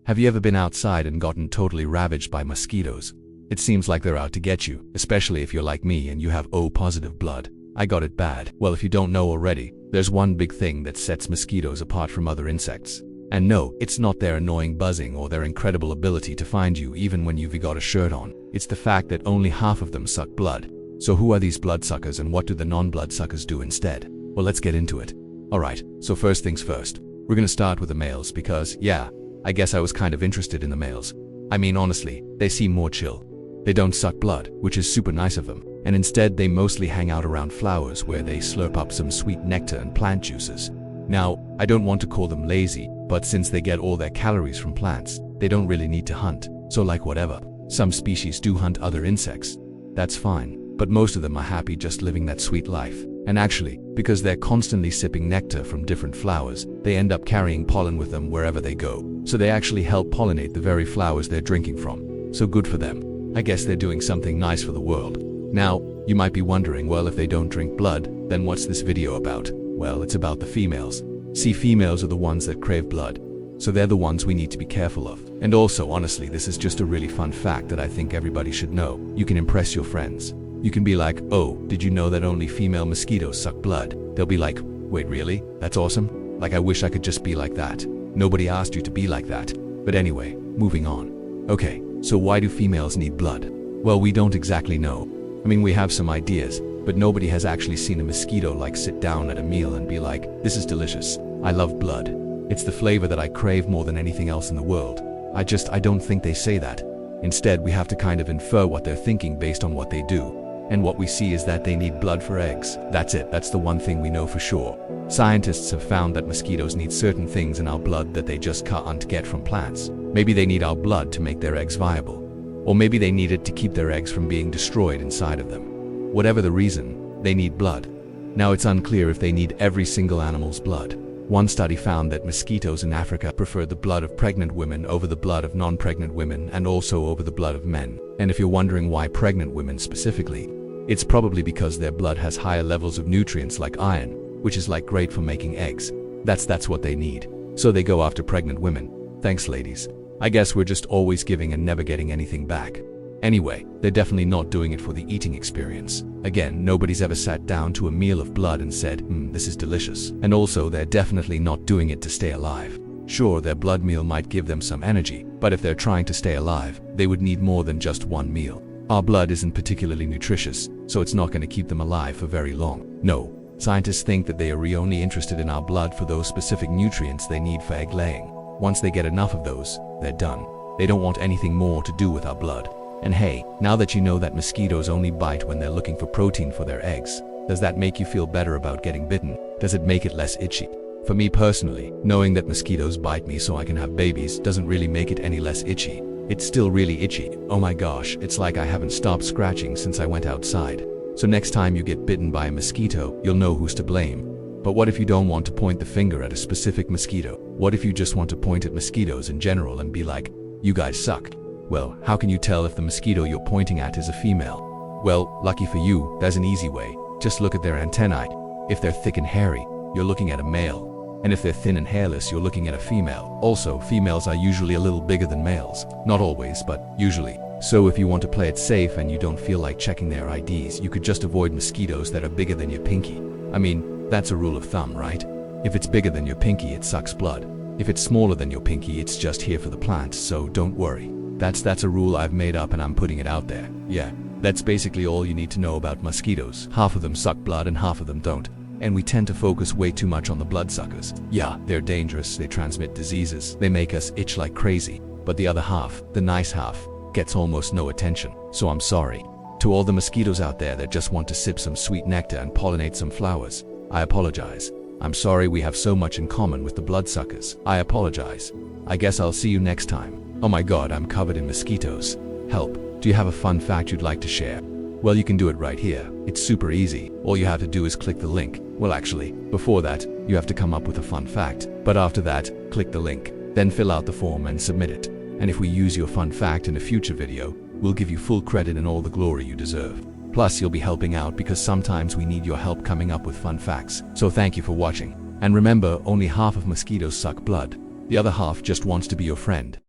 Have you ever been outside and gotten totally ravaged by mosquitoes? It seems like they're out to get you, especially if you're like me and you have O positive blood. I got it bad. Well, if you don't know already, there's one big thing that sets mosquitoes apart from other insects. And no, it's not their annoying buzzing or their incredible ability to find you even when you've got a shirt on. It's the fact that only half of them suck blood. So who are these bloodsuckers and what do the non-bloodsuckers do instead? Well, let's get into it. Alright, so first things first. We're gonna start with the males because, yeah, I guess I was kind of interested in the males. I mean, honestly, they seem more chill. They don't suck blood, which is super nice of them, and instead they mostly hang out around flowers where they slurp up some sweet nectar and plant juices. Now, I don't want to call them lazy, but since they get all their calories from plants, they don't really need to hunt, so like whatever. Some species do hunt other insects. That's fine, but most of them are happy just living that sweet life. And actually, because they're constantly sipping nectar from different flowers, they end up carrying pollen with them wherever they go. So they actually help pollinate the very flowers they're drinking from. So good for them. I guess they're doing something nice for the world. Now, you might be wondering, well, if they don't drink blood, then what's this video about? Well, it's about the females. See, females are the ones that crave blood. So they're the ones we need to be careful of. And also, honestly, this is just a really fun fact that I think everybody should know. You can impress your friends. You can be like, oh, did you know that only female mosquitoes suck blood? They'll be like, wait, really? That's awesome? Like, I wish I could just be like that. Nobody asked you to be like that. But anyway, moving on. Okay, so why do females need blood? Well, we don't exactly know. I mean, we have some ideas, but nobody has actually seen a mosquito like sit down at a meal and be like, this is delicious. I love blood. It's the flavor that I crave more than anything else in the world. I don't think they say that. Instead, we have to kind of infer what they're thinking based on what they do. And what we see is that they need blood for eggs. That's it, that's the one thing we know for sure. Scientists have found that mosquitoes need certain things in our blood that they just can't get from plants. Maybe they need our blood to make their eggs viable. Or maybe they need it to keep their eggs from being destroyed inside of them. Whatever the reason, they need blood. Now it's unclear if they need every single animal's blood. One study found that mosquitoes in Africa prefer the blood of pregnant women over the blood of non-pregnant women and also over the blood of men. And if you're wondering why pregnant women specifically, it's probably because their blood has higher levels of nutrients like iron, which is like great for making eggs. That's what they need. So they go after pregnant women. Thanks, ladies. I guess we're just always giving and never getting anything back. Anyway, they're definitely not doing it for the eating experience. Again, nobody's ever sat down to a meal of blood and said, this is delicious. And also, they're definitely not doing it to stay alive. Sure, their blood meal might give them some energy, but if they're trying to stay alive, they would need more than just one meal. Our blood isn't particularly nutritious, so it's not going to keep them alive for very long. No, scientists think that they are only interested in our blood for those specific nutrients they need for egg laying. Once they get enough of those, they're done. They don't want anything more to do with our blood. And hey, now that you know that mosquitoes only bite when they're looking for protein for their eggs, does that make you feel better about getting bitten? Does it make it less itchy? For me personally, knowing that mosquitoes bite me so I can have babies doesn't really make it any less itchy. It's still really itchy. Oh my gosh, it's like I haven't stopped scratching since I went outside. So next time you get bitten by a mosquito, you'll know who's to blame. But what if you don't want to point the finger at a specific mosquito? What if you just want to point at mosquitoes in general and be like, you guys suck? Well, how can you tell if the mosquito you're pointing at is a female? Well, lucky for you, there's an easy way. Just look at their antennae. If they're thick and hairy, you're looking at a male. And if they're thin and hairless, you're looking at a female. Also, females are usually a little bigger than males. Not always, but usually. So if you want to play it safe and you don't feel like checking their IDs, you could just avoid mosquitoes that are bigger than your pinky. I mean, that's a rule of thumb, right? If it's bigger than your pinky, it sucks blood. If it's smaller than your pinky, it's just here for the plants, so don't worry. That's a rule I've made up and I'm putting it out there. Yeah, that's basically all you need to know about mosquitoes. Half of them suck blood and half of them don't. And we tend to focus way too much on the bloodsuckers. Yeah, they're dangerous, they transmit diseases, they make us itch like crazy. But the other half, the nice half, gets almost no attention. So I'm sorry. To all the mosquitoes out there that just want to sip some sweet nectar and pollinate some flowers, I apologize. I'm sorry we have so much in common with the bloodsuckers. I apologize. I guess I'll see you next time. Oh my god, I'm covered in mosquitoes. Help. Do you have a fun fact you'd like to share? Well, you can do it right here. It's super easy. All you have to do is click the link. Well, actually, before that, you have to come up with a fun fact. But after that, click the link. Then fill out the form and submit it. And if we use your fun fact in a future video, we'll give you full credit and all the glory you deserve. Plus, you'll be helping out because sometimes we need your help coming up with fun facts. So thank you for watching. And remember, only half of mosquitoes suck blood. The other half just wants to be your friend.